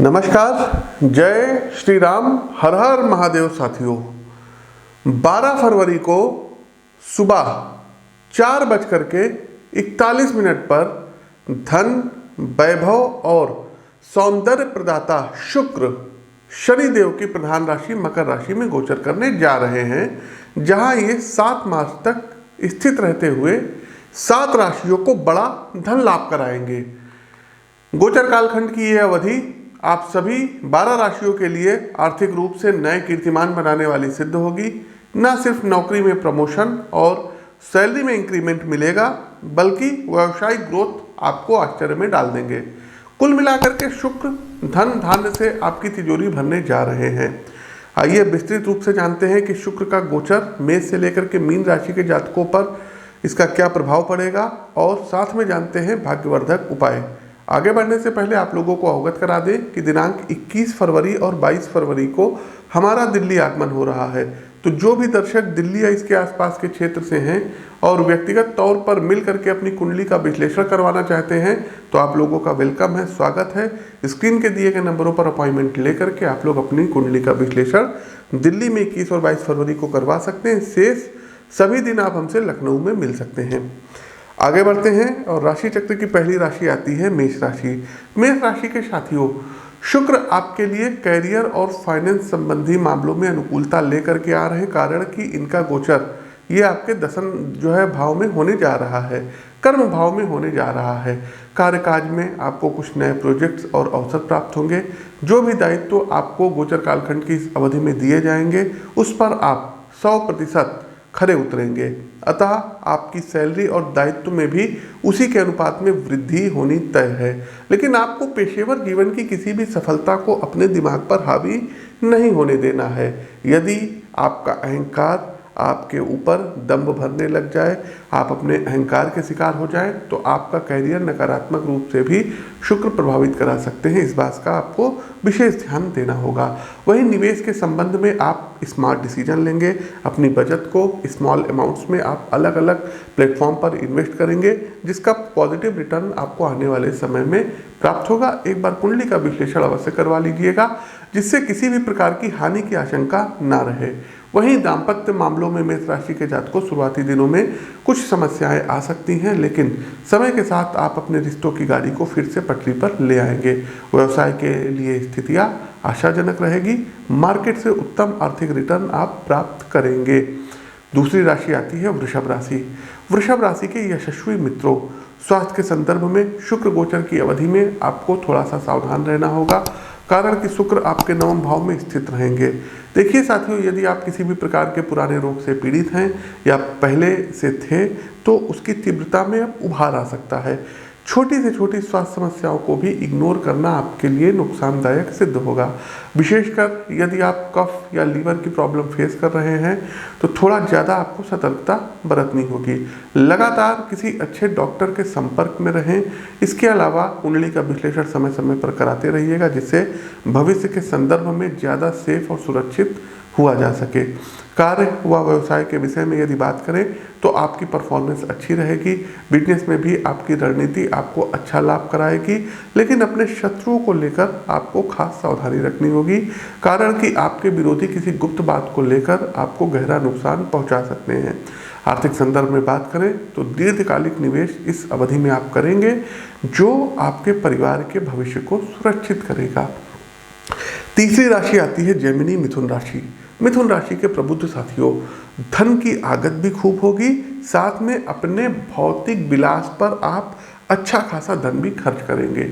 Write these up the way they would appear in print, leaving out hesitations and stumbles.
नमस्कार, जय श्री राम, हर हर महादेव साथियों। 12 फरवरी को सुबह 4:41 पर धन, वैभव और सौंदर्य प्रदाता शुक्र शनिदेव की प्रधान राशि मकर राशि में गोचर करने जा रहे हैं, जहां ये 7 मार्च तक स्थित रहते हुए 7 राशियों को बड़ा धन लाभ कराएंगे। गोचर कालखंड की यह अवधि आप सभी 12 राशियों के लिए आर्थिक रूप से नए कीर्तिमान बनाने वाली सिद्ध होगी। न सिर्फ नौकरी में प्रमोशन और सैलरी में इंक्रीमेंट मिलेगा, बल्कि व्यावसायिक ग्रोथ आपको आश्चर्य में डाल देंगे। कुल मिलाकर के शुक्र धन धान्य से आपकी तिजोरी भरने जा रहे हैं। आइए विस्तृत रूप से जानते हैं कि शुक्र का गोचर मेष से लेकर के मीन राशि के जातकों पर इसका क्या प्रभाव पड़ेगा, और साथ में जानते हैं भाग्यवर्धक उपाय। आगे बढ़ने से पहले आप लोगों को अवगत करा दें कि दिनांक 21 फरवरी और 22 फरवरी को हमारा दिल्ली आगमन हो रहा है। तो जो भी दर्शक दिल्ली या इसके आसपास के क्षेत्र से हैं और व्यक्तिगत तौर पर मिल करके अपनी कुंडली का विश्लेषण करवाना चाहते हैं, तो आप लोगों का वेलकम है, स्वागत है। स्क्रीन के दिए गए नंबरों पर अपॉइंटमेंट लेकर के आप लोग अपनी कुंडली का विश्लेषण दिल्ली में 21 और 22 फरवरी को करवा सकते हैं। शेष सभी दिन आप हमसे लखनऊ में मिल सकते हैं। आगे बढ़ते हैं और राशि चक्र की पहली राशि आती है मेष राशि। मेष राशि के साथियों, शुक्र आपके लिए कैरियर और फाइनेंस संबंधी मामलों में अनुकूलता लेकर के आ रहे हैं, कारण कि इनका गोचर ये आपके दशम भाव में होने जा रहा है, कर्म भाव में होने जा रहा है। कार्यकाज में आपको कुछ नए प्रोजेक्ट्स और अवसर प्राप्त होंगे। जो भी दायित्व आपको गोचर कालखंड की इस अवधि में दिए जाएंगे, उस पर आप 100% खरे उतरेंगे। अतः आपकी सैलरी और दायित्व में भी उसी के अनुपात में वृद्धि होनी तय है। लेकिन आपको पेशेवर जीवन की किसी भी सफलता को अपने दिमाग पर हावी नहीं होने देना है। यदि आपका अहंकार आपके ऊपर दंभ भरने लग जाए, आप अपने अहंकार के शिकार हो जाए, तो आपका कैरियर नकारात्मक रूप से भी शुक्र प्रभावित करा सकते हैं। इस बात का आपको विशेष ध्यान देना होगा। वहीं निवेश के संबंध में आप स्मार्ट डिसीजन लेंगे। अपनी बचत को स्मॉल अमाउंट्स में आप अलग अलग प्लेटफॉर्म पर इन्वेस्ट करेंगे, जिसका पॉजिटिव रिटर्न आपको आने वाले समय में प्राप्त होगा। एक बार कुंडली का विश्लेषण अवश्य करवा लीजिएगा, जिससे किसी भी प्रकार की हानि की आशंका ना रहे। वहीं दाम्पत्य मामलों में मेष राशि के जातकों शुरुआती दिनों में कुछ समस्याएं आ सकती हैं, लेकिन समय के साथ आप अपने रिश्तों की गाड़ी को फिर से पटरी पर ले आएंगे। व्यवसाय के लिए स्थितियां आशाजनक रहेगी। मार्केट से उत्तम आर्थिक रिटर्न आप प्राप्त करेंगे। दूसरी राशि आती है वृषभ राशि। वृषभ राशि के यशस्वी मित्रों, स्वास्थ्य के संदर्भ में शुक्र गोचर की अवधि में आपको थोड़ा सा सावधान रहना होगा, कारण कि शुक्र आपके 9वें भाव में स्थित रहेंगे। देखिए साथियों, यदि आप किसी भी प्रकार के पुराने रोग से पीड़ित हैं या पहले से थे, तो उसकी तीव्रता में अब उभार आ सकता है। छोटी से छोटी स्वास्थ्य समस्याओं को भी इग्नोर करना आपके लिए नुकसानदायक सिद्ध होगा। विशेषकर यदि आप कफ या लीवर की प्रॉब्लम फेस कर रहे हैं, तो थोड़ा ज़्यादा आपको सतर्कता बरतनी होगी। लगातार किसी अच्छे डॉक्टर के संपर्क में रहें। इसके अलावा कुंडली का विश्लेषण समय समय पर कराते रहिएगा, जिससे भविष्य के संदर्भ में ज़्यादा सेफ और सुरक्षित हुआ जा सके। कार्य व व्यवसाय के विषय में यदि बात करें, तो आपकी परफॉर्मेंस अच्छी रहेगी। बिजनेस में भी आपकी रणनीति आपको अच्छा लाभ कराएगी, लेकिन अपने शत्रुओं को लेकर आपको खास सावधानी रखनी होगी, कारण कि आपके विरोधी किसी गुप्त बात को लेकर आपको गहरा नुकसान पहुंचा सकते हैं। आर्थिक संदर्भ में बात करें तो दीर्घकालिक निवेश इस अवधि में आप करेंगे, जो आपके परिवार के भविष्य को सुरक्षित करेगा। तीसरी राशि आती है जेमिनी मिथुन राशि। मिथुन राशि के प्रबुद्ध साथियों, धन की आगत भी खूब होगी, साथ में अपने भौतिक विलास पर आप अच्छा खासा धन भी खर्च करेंगे।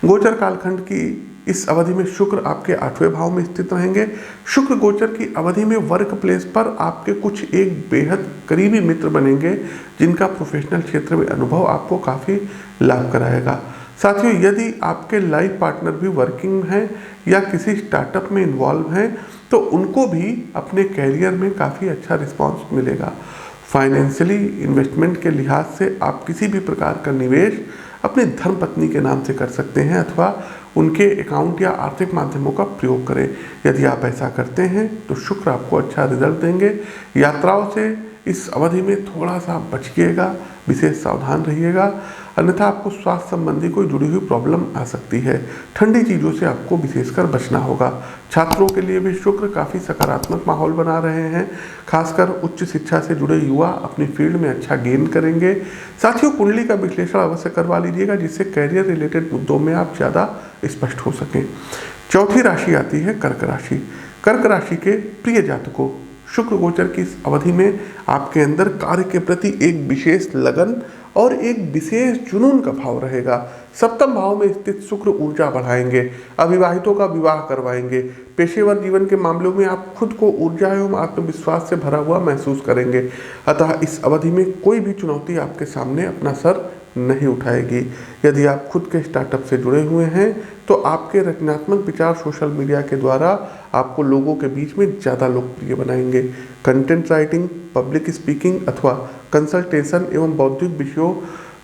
गोचर कालखंड की इस अवधि में शुक्र आपके 8वें भाव में स्थित रहेंगे। शुक्र गोचर की अवधि में वर्क प्लेस पर आपके कुछ एक बेहद करीबी मित्र बनेंगे, जिनका प्रोफेशनल क्षेत्र में अनुभव आपको काफ़ी लाभ कराएगा। साथियों, यदि आपके लाइफ पार्टनर भी वर्किंग हैं या किसी स्टार्टअप में इन्वॉल्व हैं, तो उनको भी अपने कैरियर में काफ़ी अच्छा रिस्पांस मिलेगा। फाइनेंशियली इन्वेस्टमेंट के लिहाज से आप किसी भी प्रकार का निवेश अपनी धर्मपत्नी के नाम से कर सकते हैं, अथवा उनके अकाउंट या आर्थिक माध्यमों का प्रयोग करें। यदि आप ऐसा करते हैं तो शुक्र आपको अच्छा रिजल्ट देंगे। यात्राओं से इस अवधि में थोड़ा सा बचिएगा, विशेष सावधान रहिएगा। अन्यथा आपको स्वास्थ्य संबंधी कोई जुड़ी हुई प्रॉब्लम आ सकती है। ठंडी चीज़ों से आपको विशेषकर बचना होगा। छात्रों के लिए भी शुक्र काफ़ी सकारात्मक माहौल बना रहे हैं। खासकर उच्च शिक्षा से जुड़े युवा अपनी फील्ड में अच्छा गेन करेंगे। साथियों, कुंडली का विश्लेषण अवश्य करवा लीजिएगा, जिससे कैरियर रिलेटेड मुद्दों में आप ज़्यादा स्पष्ट हो सकें। चौथी राशि आती है कर्क राशि। कर्क राशि के प्रिय जातकों, शुक्र गोचर की इस अवधि में आपके अंदर कार्य के प्रति एक विशेष लगन और एक विशेष जुनून का भाव रहेगा। सप्तम भाव में स्थित शुक्र ऊर्जा बढ़ाएंगे, अविवाहितों का विवाह करवाएंगे। पेशेवर जीवन के मामलों में आप खुद को ऊर्जा एवं आत्मविश्वास से भरा हुआ महसूस करेंगे। अतः इस अवधि में कोई भी चुनौती आपके सामने अपना सर नहीं उठाएगी। यदि आप खुद के स्टार्टअप से जुड़े हुए हैं तो आपके रचनात्मक विचार सोशल मीडिया के द्वारा आपको लोगों के बीच में ज़्यादा लोकप्रिय बनाएंगे। कंटेंट राइटिंग, पब्लिक स्पीकिंग अथवा कंसल्टेशन एवं बौद्धिक विषयों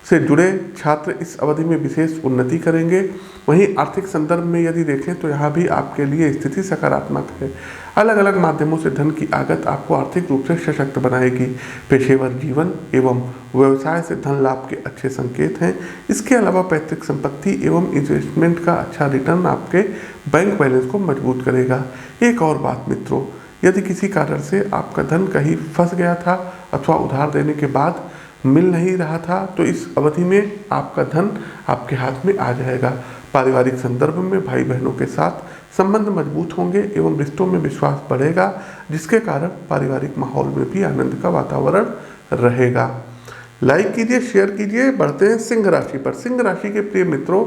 से जुड़े छात्र इस अवधि में विशेष उन्नति करेंगे। वहीं आर्थिक संदर्भ में यदि देखें तो यहाँ भी आपके लिए स्थिति सकारात्मक है। अलग अलग माध्यमों से धन की आगत आपको आर्थिक रूप से सशक्त बनाएगी। पेशेवर जीवन एवं व्यवसाय से धन लाभ के अच्छे संकेत हैं। इसके अलावा पैतृक संपत्ति एवं इन्वेस्टमेंट का अच्छा रिटर्न आपके बैंक बैलेंस को मजबूत करेगा। एक और बात मित्रों, यदि किसी कारण से आपका धन कहीं फंस गया था अथवा उधार देने के बाद मिल नहीं रहा था, तो इस अवधि में आपका धन आपके हाथ में आ जाएगा। पारिवारिक संदर्भ में भाई बहनों के साथ संबंध मजबूत होंगे एवं रिश्तों में विश्वास बढ़ेगा, जिसके कारण पारिवारिक माहौल में भी आनंद का वातावरण रहेगा। लाइक कीजिए, शेयर कीजिए। बढ़ते हैं सिंह राशि पर। सिंह राशि के प्रिय मित्रों,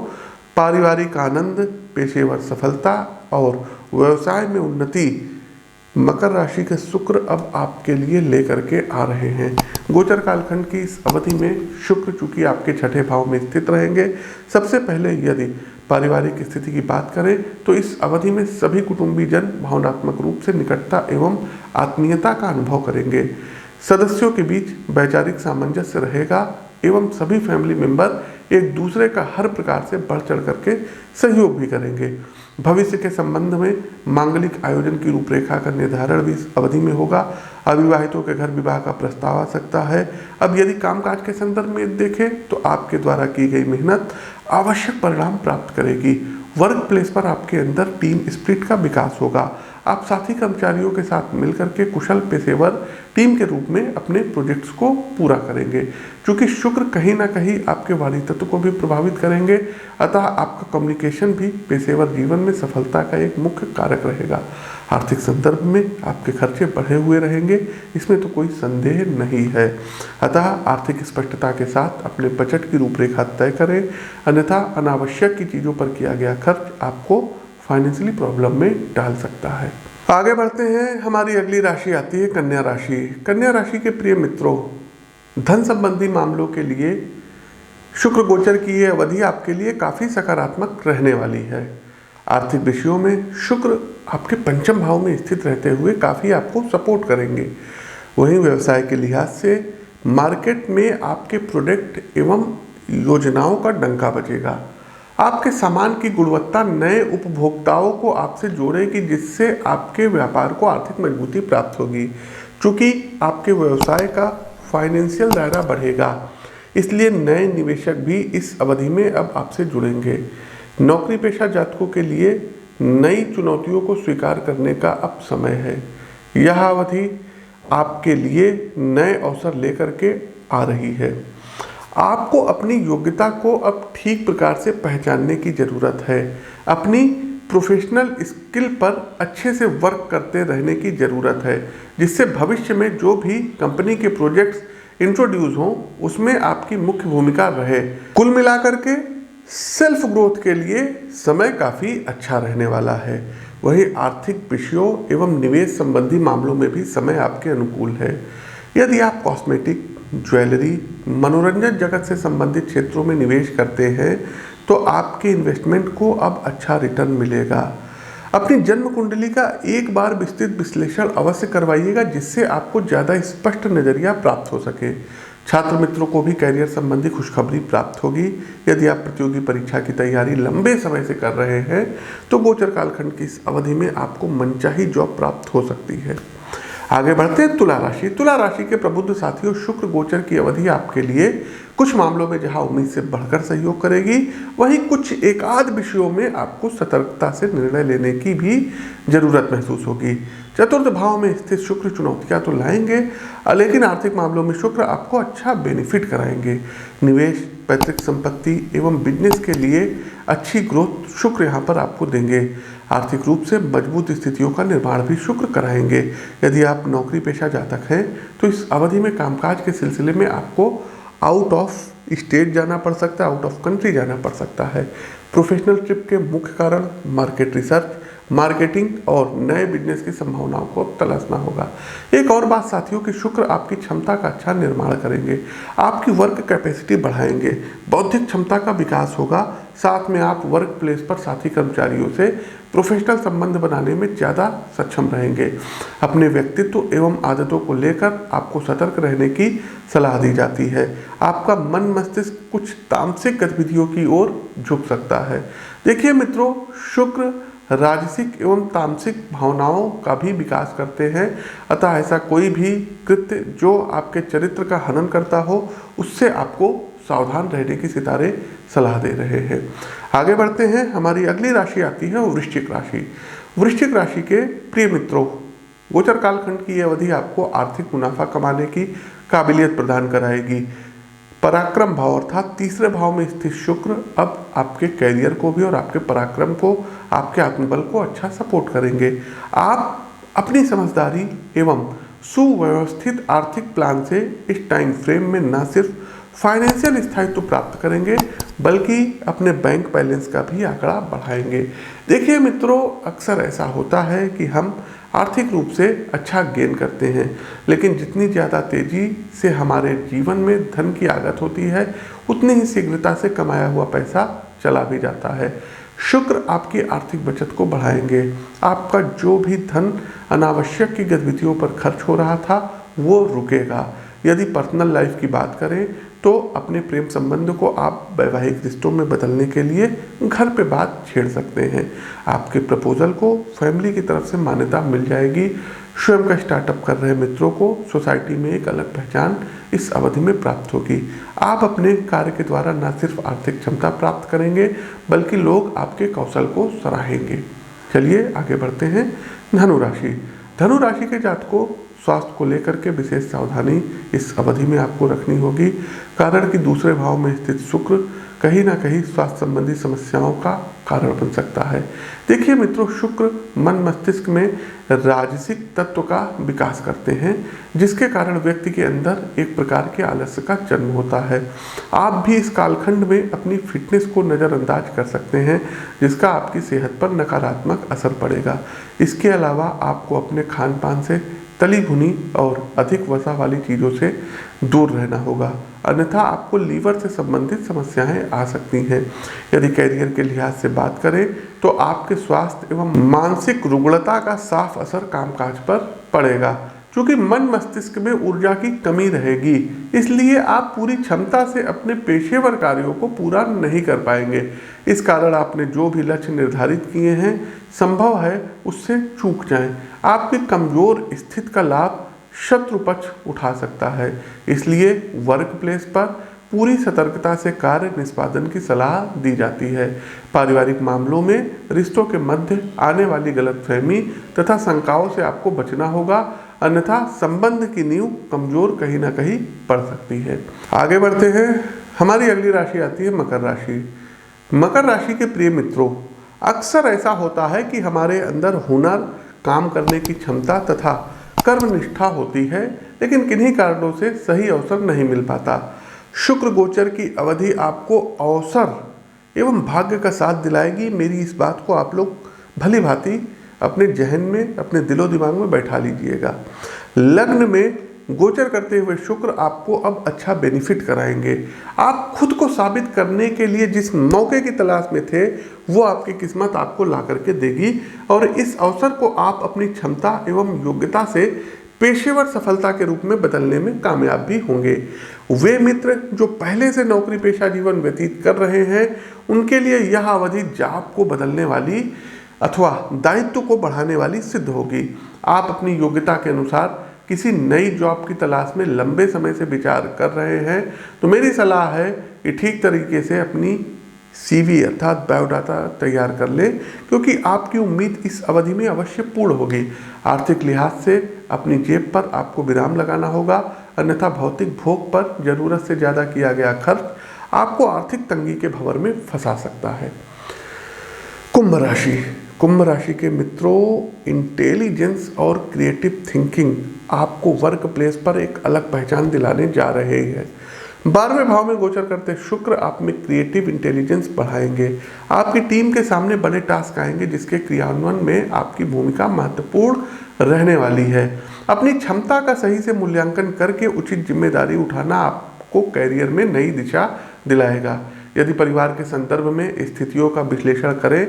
पारिवारिक आनंद, पेशेवर सफलता और व्यवसाय में उन्नति मकर राशि के शुक्र अब आपके लिए लेकर के आ रहे हैं। गोचर कालखंड की इस अवधि में शुक्र चूंकि आपके छठे भाव में स्थित रहेंगे, सबसे पहले यदि पारिवारिक स्थिति की बात करें तो इस अवधि में सभी कुटुंबीजन भावनात्मक रूप से निकटता एवं आत्मीयता का अनुभव करेंगे। सदस्यों के बीच वैचारिक सामंजस्य रहेगा एवं सभी फैमिली मेंबर एक दूसरे का हर प्रकार से बढ़ चढ़ करके सहयोग भी करेंगे। भविष्य के संबंध में मांगलिक आयोजन की रूपरेखा का निर्धारण भी इस अवधि में होगा। अविवाहितों के घर विवाह का प्रस्ताव आ सकता है। अब यदि कामकाज के संदर्भ में देखें तो आपके द्वारा की गई मेहनत आवश्यक परिणाम प्राप्त करेगी। वर्क प्लेस पर आपके अंदर टीम स्पिरिट का विकास होगा। आप साथी कर्मचारियों के साथ मिलकर के कुशल पेशेवर टीम के रूप में अपने प्रोजेक्ट्स को पूरा करेंगे। क्योंकि शुक्र कहीं ना कहीं आपके वाणी तत्व को भी प्रभावित करेंगे, अतः आपका कम्युनिकेशन भी पेशेवर जीवन में सफलता का एक मुख्य कारक रहेगा। आर्थिक संदर्भ में आपके खर्चे बढ़े हुए रहेंगे, इसमें तो कोई संदेह नहीं है। अतः आर्थिक स्पष्टता के साथ अपने बजट की रूपरेखा तय करें, अन्यथा अनावश्यक की चीज़ों पर किया गया खर्च आपको फाइनेंशियली प्रॉब्लम में डाल सकता है। आगे बढ़ते हैं। हमारी अगली राशि आती है कन्या राशि। कन्या राशि के प्रिय मित्रों, धन संबंधी मामलों के लिए शुक्र गोचर की यह अवधि आपके लिए काफ़ी सकारात्मक रहने वाली है। आर्थिक विषयों में शुक्र आपके पंचम भाव में स्थित रहते हुए काफ़ी आपको सपोर्ट करेंगे। वहीं व्यवसाय के लिहाज से मार्केट में आपके प्रोडक्ट एवं योजनाओं का डंका बजेगा। आपके सामान की गुणवत्ता नए उपभोक्ताओं को आपसे जोड़ेगी, जिससे आपके व्यापार को आर्थिक मजबूती प्राप्त होगी। चूँकि आपके व्यवसाय का फाइनेंशियल दायरा बढ़ेगा, इसलिए नए निवेशक भी इस अवधि में अब आपसे जुड़ेंगे। नौकरी पेशा जातकों के लिए नई चुनौतियों को स्वीकार करने का अब समय है। यह अवधि आपके लिए नए अवसर लेकर के आ रही है। आपको अपनी योग्यता को अब ठीक प्रकार से पहचानने की ज़रूरत है। अपनी प्रोफेशनल स्किल पर अच्छे से वर्क करते रहने की ज़रूरत है, जिससे भविष्य में जो भी कंपनी के प्रोजेक्ट्स इंट्रोड्यूस हों उसमें आपकी मुख्य भूमिका रहे। कुल मिलाकर के सेल्फ ग्रोथ के लिए समय काफ़ी अच्छा रहने वाला है। वहीं आर्थिक विषयों एवं निवेश संबंधी मामलों में भी समय आपके अनुकूल है। यदि आप कॉस्मेटिक, ज्वेलरी, मनोरंजन जगत से संबंधित क्षेत्रों में निवेश करते हैं तो आपके इन्वेस्टमेंट को अब अच्छा रिटर्न मिलेगा। अपनी जन्म कुंडली का एक बार विस्तृत विश्लेषण अवश्य करवाइएगा, जिससे आपको ज़्यादा स्पष्ट नज़रिया प्राप्त हो सके। छात्र मित्रों को भी कैरियर संबंधी खुशखबरी प्राप्त होगी। यदि आप प्रतियोगी परीक्षा की तैयारी लंबे समय से कर रहे हैं तो गोचर कालखंड की इस अवधि में आपको मनचाही जॉब प्राप्त हो सकती है। आगे बढ़ते हैं तुला राशि। तुला राशि के प्रबुद्ध साथियों, शुक्र गोचर की अवधि आपके लिए कुछ मामलों में जहां उम्मीद से बढ़कर सहयोग करेगी, वहीं कुछ एक आध विषयों में आपको सतर्कता से निर्णय लेने की भी जरूरत महसूस होगी। चतुर्थ भाव में स्थित शुक्र चुनौतियां तो लाएंगे, लेकिन आर्थिक मामलों में शुक्र आपको अच्छा बेनिफिट कराएंगे। निवेश, पैतृक संपत्ति एवं बिजनेस के लिए अच्छी ग्रोथ शुक्र यहाँ पर आपको देंगे। आर्थिक रूप से मजबूत स्थितियों का निर्माण भी शुक्र कराएंगे। यदि आप नौकरी पेशा जातक हैं तो इस अवधि में कामकाज के सिलसिले में आपको आउट ऑफ स्टेट जाना पड़ सकता है, आउट ऑफ कंट्री जाना पड़ सकता है। प्रोफेशनल ट्रिप के मुख्य कारण मार्केट रिसर्च, मार्केटिंग और नए बिजनेस की संभावनाओं को तलाशना होगा। एक और बात साथियों कि शुक्र आपकी क्षमता का अच्छा निर्माण करेंगे, आपकी वर्क कैपेसिटी बढ़ाएंगे, बौद्धिक क्षमता का विकास होगा। साथ में आप वर्क प्लेस पर साथी कर्मचारियों से प्रोफेशनल संबंध बनाने में ज़्यादा सक्षम रहेंगे। अपने व्यक्तित्व एवं आदतों को लेकर आपको सतर्क रहने की सलाह दी जाती है। आपका मन मस्तिष्क कुछ तामसिक गतिविधियों की ओर झुक सकता है। देखिए मित्रों, शुक्र राजसिक एवं तामसिक भावनाओं का भी विकास करते हैं, अतः ऐसा कोई भी कृत्य जो आपके चरित्र का हनन करता हो उससे आपको सावधान रहने की सितारे सलाह दे रहे हैं। आगे बढ़ते हैं। हमारी अगली राशि आती है वृश्चिक राशि। वृश्चिक राशि के प्रिय मित्रों, गोचर कालखंड की यह अवधि आपको आर्थिक मुनाफा कमाने की काबिलियत प्रदान कराएगी। पराक्रम भाव अर्थात तीसरे भाव में स्थित शुक्र अब आपके कैरियर को भी और आपके पराक्रम को, आपके आत्मबल को अच्छा सपोर्ट करेंगे। आप अपनी समझदारी एवं सुव्यवस्थित आर्थिक प्लान से इस टाइम फ्रेम में न सिर्फ फाइनेंशियल स्थायित्व प्राप्त करेंगे बल्कि अपने बैंक बैलेंस का भी आंकड़ा बढ़ाएंगे। देखिए मित्रों, अक्सर ऐसा होता है कि हम आर्थिक रूप से अच्छा गेन करते हैं, लेकिन जितनी ज़्यादा तेज़ी से हमारे जीवन में धन की आगत होती है उतनी ही शीघ्रता से कमाया हुआ पैसा चला भी जाता है। शुक्र आपकी आर्थिक बचत को बढ़ाएंगे। आपका जो भी धन अनावश्यक की गतिविधियों पर खर्च हो रहा था वो रुकेगा। यदि पर्सनल लाइफ की बात करें तो अपने प्रेम संबंध को आप वैवाहिक रिश्तों में बदलने के लिए घर पे बात छेड़ सकते हैं। आपके प्रपोजल को फैमिली की तरफ से मान्यता मिल जाएगी। स्वयं का स्टार्टअप कर रहे मित्रों को सोसाइटी में एक अलग पहचान इस अवधि में प्राप्त होगी। आप अपने कार्य के द्वारा न सिर्फ आर्थिक क्षमता प्राप्त करेंगे बल्कि लोग आपके कौशल को सराहेंगे। चलिए आगे बढ़ते हैं। धनु राशि। धनु राशि के जातकों, स्वास्थ्य को लेकर के विशेष सावधानी इस अवधि में आपको रखनी होगी, कारण कि दूसरे भाव में स्थित शुक्र कहीं ना कहीं स्वास्थ्य संबंधी समस्याओं का कारण बन सकता है। देखिए मित्रों, शुक्र मन मस्तिष्क में राजसिक तत्व का विकास करते हैं, जिसके कारण व्यक्ति के अंदर एक प्रकार के आलस्य का जन्म होता है। आप भी इस कालखंड में अपनी फिटनेस को नज़रअंदाज कर सकते हैं, जिसका आपकी सेहत पर नकारात्मक असर पड़ेगा। इसके अलावा आपको अपने खान पान से तली भुनी और अधिक वसा वाली चीज़ों से दूर रहना होगा, अन्यथा आपको लीवर से संबंधित समस्याएं आ सकती हैं। यदि कैरियर के लिहाज से बात करें तो आपके स्वास्थ्य एवं मानसिक रुग्णता का साफ असर कामकाज पर पड़ेगा। क्योंकि मन मस्तिष्क में ऊर्जा की कमी रहेगी, इसलिए आप पूरी क्षमता से अपने पेशेवर कार्यों को पूरा नहीं कर पाएंगे। इस कारण आपने जो भी लक्ष्य निर्धारित किए हैं संभव है उससे चूक जाएं। आपकी कमजोर स्थिति का लाभ शत्रु पक्ष उठा सकता है, इसलिए वर्क प्लेस पर पूरी सतर्कता से कार्य निष्पादन की सलाह दी जाती है। पारिवारिक मामलों में रिश्तों के मध्य आने वाली गलतफहमी तथा शंकाओं से आपको बचना होगा, अन्यथा संबंध की नींव कमजोर कहीं ना कहीं पड़ सकती है। आगे बढ़ते हैं। हमारी अगली राशि आती है मकर राशि। मकर राशि के प्रिय मित्रों, अक्सर ऐसा होता है कि हमारे अंदर हुनर, काम करने की क्षमता तथा कर्मनिष्ठा होती है, लेकिन किन्हीं कारणों से सही अवसर नहीं मिल पाता। शुक्र गोचर की अवधि आपको अवसर एवं भाग्य का साथ दिलाएगी। मेरी इस बात को आप लोग भली भांति अपने जहन में, अपने दिलो दिमाग में बैठा लीजिएगा। लग्न में गोचर करते हुए शुक्र आपको अब अच्छा बेनिफिट कराएंगे। आप खुद को साबित करने के लिए जिस मौके की तलाश में थे वो आपकी किस्मत आपको ला करके देगी और इस अवसर को आप अपनी क्षमता एवं योग्यता से पेशेवर सफलता के रूप में बदलने में कामयाब भी होंगे। वे मित्र जो पहले से नौकरी पेशा जीवन व्यतीत कर रहे हैं उनके लिए यह अवधि जॉब को बदलने वाली अथवा दायित्व को बढ़ाने वाली सिद्ध होगी। आप अपनी योग्यता के अनुसार किसी नई जॉब की तलाश में लंबे समय से विचार कर रहे हैं तो मेरी सलाह है कि ठीक तरीके से अपनी CV अर्थात बायोडाटा तैयार कर लें, क्योंकि आपकी उम्मीद इस अवधि में अवश्य पूर्ण होगी। आर्थिक लिहाज से अपनी जेब पर आपको विराम लगाना होगा, अन्यथा भौतिक भोग पर जरूरत से ज़्यादा किया गया खर्च आपको आर्थिक तंगी के भंवर में फंसा सकता है। कुंभ राशि के मित्रों, इंटेलिजेंस और क्रिएटिव थिंकिंग आपको वर्क प्लेस पर एक अलग पहचान दिलाने जा रहे हैं। 12वें भाव में गोचर करते शुक्र आप में क्रिएटिव इंटेलिजेंस बढ़ाएंगे। आपकी टीम के सामने बड़े टास्क आएंगे जिसके क्रियान्वयन में आपकी भूमिका महत्वपूर्ण रहने वाली है। अपनी क्षमता का सही से मूल्यांकन करके उचित जिम्मेदारी उठाना आपको कैरियर में नई दिशा दिलाएगा। यदि परिवार के संदर्भ में स्थितियों का विश्लेषण करें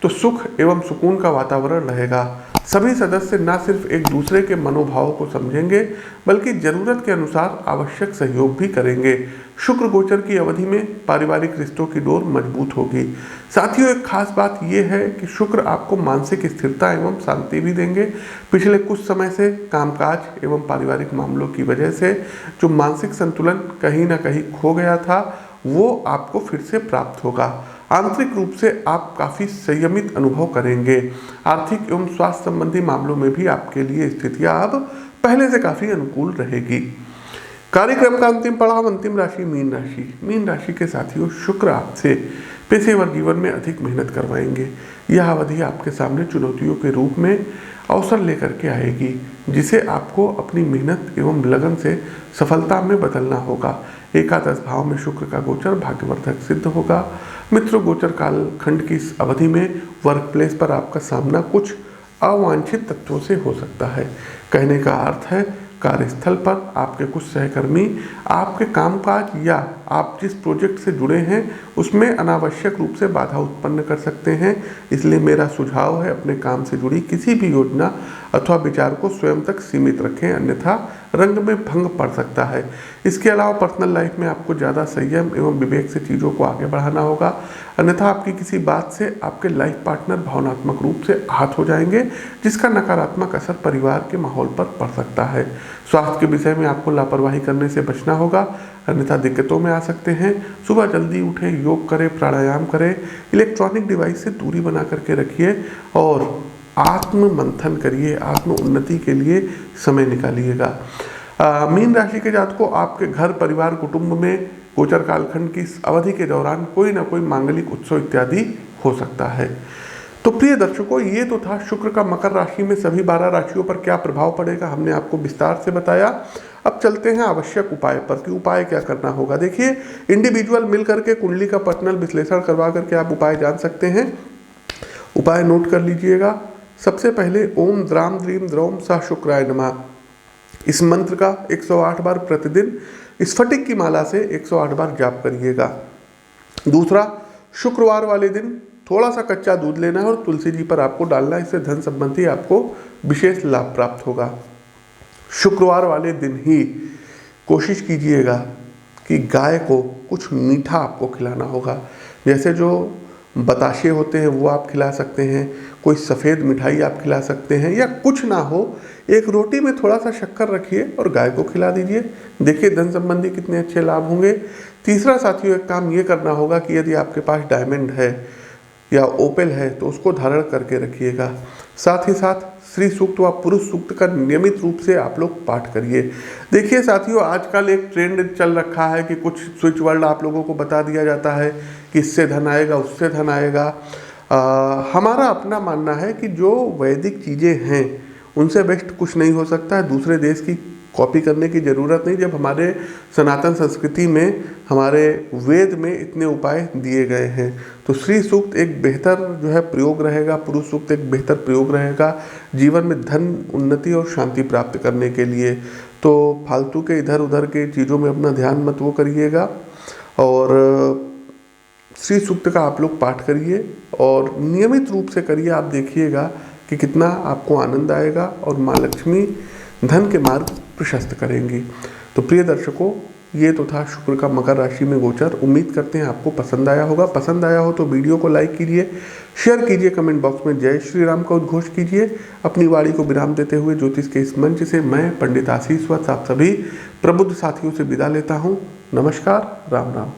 तो सुख एवं सुकून का वातावरण रहेगा। सभी सदस्य न सिर्फ एक दूसरे के मनोभावों को समझेंगे बल्कि जरूरत के अनुसार आवश्यक सहयोग भी करेंगे। शुक्र गोचर की अवधि में पारिवारिक रिश्तों की डोर मजबूत होगी। साथियों, एक खास बात यह है कि शुक्र आपको मानसिक स्थिरता एवं शांति भी देंगे। पिछले कुछ समय से कामकाज एवं पारिवारिक मामलों की वजह से जो मानसिक संतुलन कहीं ना कहीं खो गया था वो आपको फिर से प्राप्त होगा। आंतरिक रूप से आप काफ़ी संयमित अनुभव करेंगे। आर्थिक एवं स्वास्थ्य संबंधी मामलों में भी आपके लिए स्थितियां अब पहले से काफ़ी अनुकूल रहेगी। कार्यक्रम का अंतिम पड़ाव, अंतिम राशि मीन राशि। मीन राशि के साथियों, शुक्र आपसे पेशेवर जीवन में अधिक मेहनत करवाएंगे। यह अवधि आपके सामने चुनौतियों के रूप में अवसर लेकर के आएगी, जिसे आपको अपनी मेहनत एवं लगन से सफलता में बदलना होगा। एकादश भाव में शुक्र का गोचर भाग्यवर्धक सिद्ध होगा। मित्रों, गोचर काल खंड की इस अवधि में वर्क प्लेस पर आपका सामना कुछ अवांछित तत्वों से हो सकता है। कहने का अर्थ है कार्यस्थल पर आपके कुछ सहकर्मी आपके कामकाज या आप जिस प्रोजेक्ट से जुड़े हैं उसमें अनावश्यक रूप से बाधा उत्पन्न कर सकते हैं। इसलिए मेरा सुझाव है अपने काम से जुड़ी किसी भी योजना अथवा विचार को स्वयं तक सीमित रखें, अन्यथा रंग में भंग पड़ सकता है। इसके अलावा पर्सनल लाइफ में आपको ज़्यादा संयम एवं विवेक से चीज़ों को आगे बढ़ाना होगा, अन्यथा आपकी किसी बात से आपके लाइफ पार्टनर भावनात्मक रूप से आहत हो जाएंगे, जिसका नकारात्मक असर परिवार के माहौल पर पड़ सकता है। स्वास्थ्य के विषय में आपको लापरवाही करने से बचना होगा, अन्यथा दिक्कतों में आ सकते हैं। सुबह जल्दी उठें, योग करें, प्राणायाम करें, इलेक्ट्रॉनिक डिवाइस से दूरी बना करके रखिए और आत्म मंथन करिए, आत्म उन्नति के लिए समय निकालिएगा। मीन राशि के जातकों, आपके घर, परिवार, कुटुंब में गोचर कालखंड की इस अवधि के दौरान कोई ना कोई मांगलिक उत्सव इत्यादि हो सकता है। तो प्रिय दर्शकों, ये तो था शुक्र का मकर राशि में सभी 12 राशियों पर क्या प्रभाव पड़ेगा, हमने आपको विस्तार से बताया। अब चलते हैं आवश्यक उपाय पर कि उपाय क्या करना होगा। देखिए, इंडिविजुअल मिल करके कुंडली का पर्सनल विश्लेषण करवा करके आप उपाय जान सकते हैं। उपाय नोट कर लीजिएगा। सबसे पहले ओम द्राम द्रीम द्रौम सह शुक्राय नमः, इस मंत्र का 108 बार प्रतिदिन स्फटिक की माला से 108 बार जाप करिएगा। दूसरा, शुक्रवार वाले दिन थोड़ा सा कच्चा दूध लेना है और तुलसी जी पर आपको डालना है, इससे धन संबंधी आपको विशेष लाभ प्राप्त होगा। शुक्रवार वाले दिन ही कोशिश कीजिएगा कि गाय को कुछ मीठा आपको खिलाना होगा। जैसे जो बताशे होते हैं वो आप खिला सकते हैं, कोई सफ़ेद मिठाई आप खिला सकते हैं, या कुछ ना हो एक रोटी में थोड़ा सा शक्कर रखिए और गाय को खिला दीजिए। देखिए धन संबंधी कितने अच्छे लाभ होंगे। तीसरा साथियों, एक काम ये करना होगा कि यदि आपके पास डायमंड है या ओपेल है तो उसको धारण करके रखिएगा। साथ ही साथ श्री सूक्त व पुरुष सूक्त का नियमित रूप से आप लोग पाठ करिए। देखिए साथियों, आजकल एक ट्रेंड चल रखा है कि कुछ स्विच वर्ड आप लोगों को बता दिया जाता है कि इससे धन आएगा, उससे धन आएगा। हमारा अपना मानना है कि जो वैदिक चीज़ें हैं उनसे बेस्ट कुछ नहीं हो सकता है। दूसरे देश की कॉपी करने की ज़रूरत नहीं, जब हमारे सनातन संस्कृति में, हमारे वेद में इतने उपाय दिए गए हैं। तो श्री सूक्त एक बेहतर जो है प्रयोग रहेगा, पुरुष सूक्त एक बेहतर प्रयोग रहेगा जीवन में धन, उन्नति और शांति प्राप्त करने के लिए। तो फालतू के इधर उधर के चीज़ों में अपना ध्यान मत वो करिएगा और श्री सूक्त का आप लोग पाठ करिए और नियमित रूप से करिए। आप देखिएगा कि कितना आपको आनंद आएगा और माँ लक्ष्मी धन के मार्ग प्रशस्त करेंगी। तो प्रिय दर्शकों, ये तो था शुक्र का मकर राशि में गोचर। उम्मीद करते हैं आपको पसंद आया होगा। पसंद आया हो तो वीडियो को लाइक कीजिए, शेयर कीजिए, कमेंट बॉक्स में जय श्री राम का उद्घोष कीजिए। अपनी वाणी को विराम देते हुए ज्योतिष के इस मंच से मैं पंडित आशीष वत्स आप सभी प्रबुद्ध साथियों से विदा लेता हूँ। नमस्कार, राम राम।